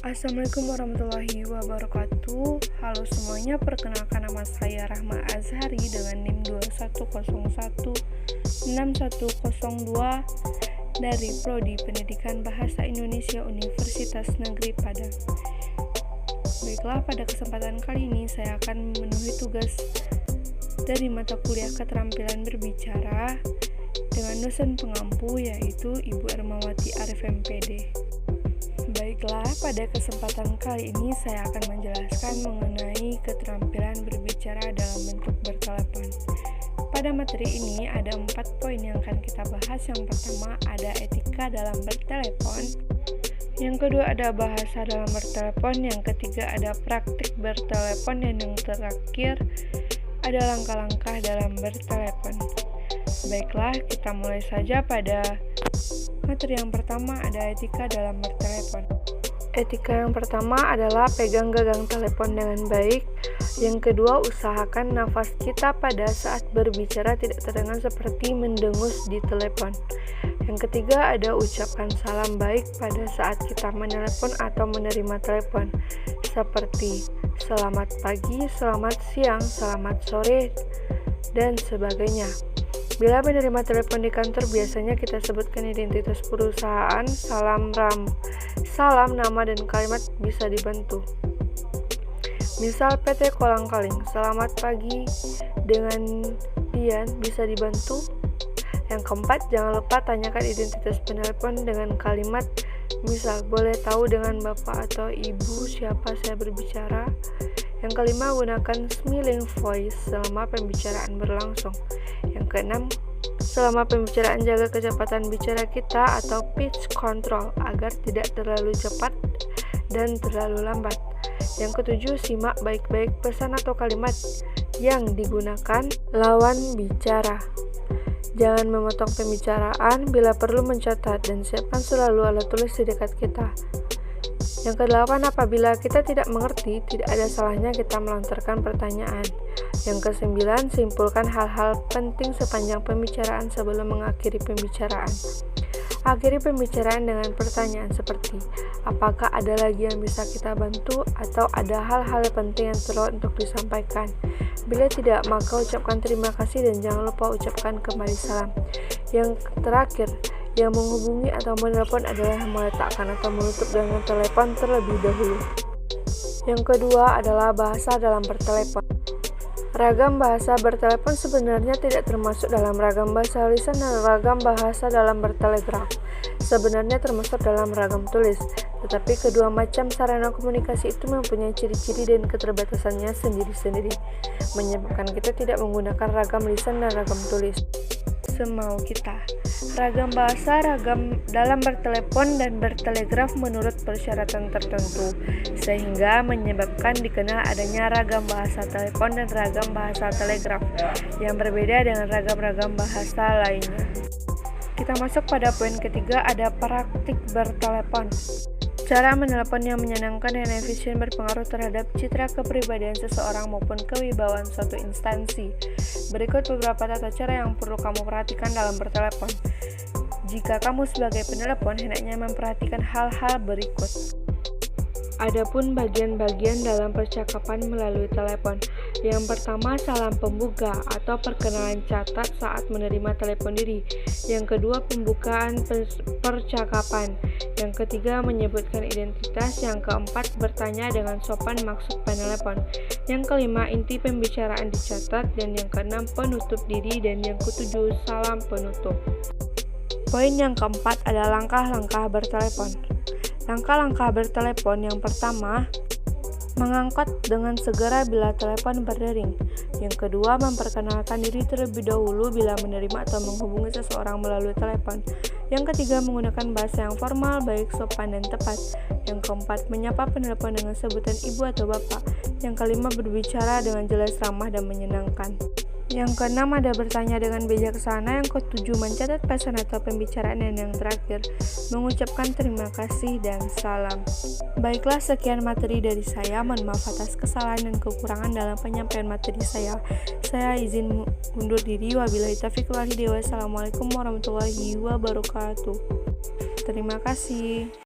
Assalamualaikum warahmatullahi wabarakatuh. Halo semuanya, perkenalkan nama saya Rahma Azhari dengan NIM 21016102 dari Prodi Pendidikan Bahasa Indonesia Universitas Negeri Padang. Baiklah, pada kesempatan kali ini saya akan memenuhi tugas dari mata kuliah keterampilan berbicara dengan dosen pengampu yaitu Ibu Ermawati Arif MPD. Baiklah, pada kesempatan kali ini saya akan menjelaskan mengenai keterampilan berbicara dalam bentuk bertelepon. Pada materi ini ada 4 poin yang akan kita bahas. Yang pertama ada etika dalam bertelepon, yang kedua ada bahasa dalam bertelepon, yang ketiga ada praktik bertelepon, dan yang terakhir ada langkah-langkah dalam bertelepon. Baiklah, kita mulai saja pada materi yang pertama ada etika dalam bertelepon. Etika yang pertama adalah pegang gagang telepon dengan baik. Yang kedua, usahakan nafas kita pada saat berbicara tidak terdengar seperti mendengus di telepon. Yang ketiga, ada ucapan salam baik pada saat kita menelepon atau menerima telepon, seperti selamat pagi, selamat siang, selamat sore, dan sebagainya. Bila menerima telepon di kantor, biasanya kita sebutkan identitas perusahaan, salam, nama, dan kalimat bisa dibantu. Misal PT Kolang Kaling, selamat pagi dengan Dian, bisa dibantu. Yang keempat, jangan lupa tanyakan identitas penelepon dengan kalimat, misal, boleh tahu dengan Bapak atau Ibu siapa saya berbicara. Yang kelima, gunakan smiling voice selama pembicaraan berlangsung. Yang keenam, selama pembicaraan jaga kecepatan bicara kita atau pitch control agar tidak terlalu cepat dan terlalu lambat. Yang ketujuh, simak baik-baik pesan atau kalimat yang digunakan lawan bicara. Jangan memotong pembicaraan, bila perlu mencatat dan siapkan selalu alat tulis di dekat kita. Yang kedelapan, apabila kita tidak mengerti, tidak ada salahnya kita melontarkan pertanyaan. Yang kesembilan, simpulkan hal-hal penting sepanjang pembicaraan sebelum mengakhiri pembicaraan. Akhiri pembicaraan dengan pertanyaan seperti, apakah ada lagi yang bisa kita bantu atau ada hal-hal penting yang perlu untuk disampaikan. Bila tidak, maka ucapkan terima kasih dan jangan lupa ucapkan kembali salam. Yang terakhir, yang menghubungi atau menelpon adalah yang meletakkan atau menutup dengan telepon terlebih dahulu. Yang kedua adalah bahasa dalam bertelepon. Ragam bahasa bertelepon sebenarnya tidak termasuk dalam ragam bahasa lisan dan ragam bahasa dalam bertelegraf. Sebenarnya termasuk dalam ragam tulis, tetapi kedua macam sarana komunikasi itu mempunyai ciri-ciri dan keterbatasannya sendiri-sendiri, menyebabkan kita tidak menggunakan ragam lisan dan ragam tulis semau kita. Ragam bahasa ragam dalam bertelepon dan bertelegraf menurut persyaratan tertentu, sehingga menyebabkan dikenal adanya ragam bahasa telepon dan ragam bahasa telegraf yang berbeda dengan ragam-ragam bahasa lainnya. Kita masuk pada poin ketiga, ada praktik bertelepon. Cara menelepon yang menyenangkan dan efisien berpengaruh terhadap citra kepribadian seseorang maupun kewibawaan suatu instansi. Berikut beberapa tata cara yang perlu kamu perhatikan dalam bertelepon. Jika kamu sebagai penelepon, hendaknya memperhatikan hal-hal berikut. Adapun bagian-bagian dalam percakapan melalui telepon. Yang pertama, salam pembuka atau perkenalan catat saat menerima telepon diri. Yang kedua, pembukaan percakapan. Yang ketiga, menyebutkan identitas. Yang keempat, bertanya dengan sopan maksud penelepon. Yang kelima, inti pembicaraan dicatat. Dan yang keenam, penutup diri. Dan yang ketujuh, salam penutup. Poin yang keempat adalah langkah-langkah bertelepon. Langkah-langkah bertelepon yang pertama, mengangkat dengan segera bila telepon berdering. Yang kedua, memperkenalkan diri terlebih dahulu bila menerima atau menghubungi seseorang melalui telepon. Yang ketiga, menggunakan bahasa yang formal, baik, sopan, dan tepat. Yang keempat, menyapa penelepon dengan sebutan ibu atau bapak. Yang kelima, berbicara dengan jelas, ramah, dan menyenangkan. Yang keenam, ada bertanya dengan bijaksana. Yang ketujuh, mencatat pesan atau pembicaraan. Dan yang terakhir, mengucapkan terima kasih dan salam. Baiklah, sekian materi dari saya. Mohon maaf atas kesalahan dan kekurangan dalam penyampaian materi saya. Saya izin undur diri. Wabillahi taufiq wal hidayah. Wassalamualaikum warahmatullahi wabarakatuh. Terima kasih.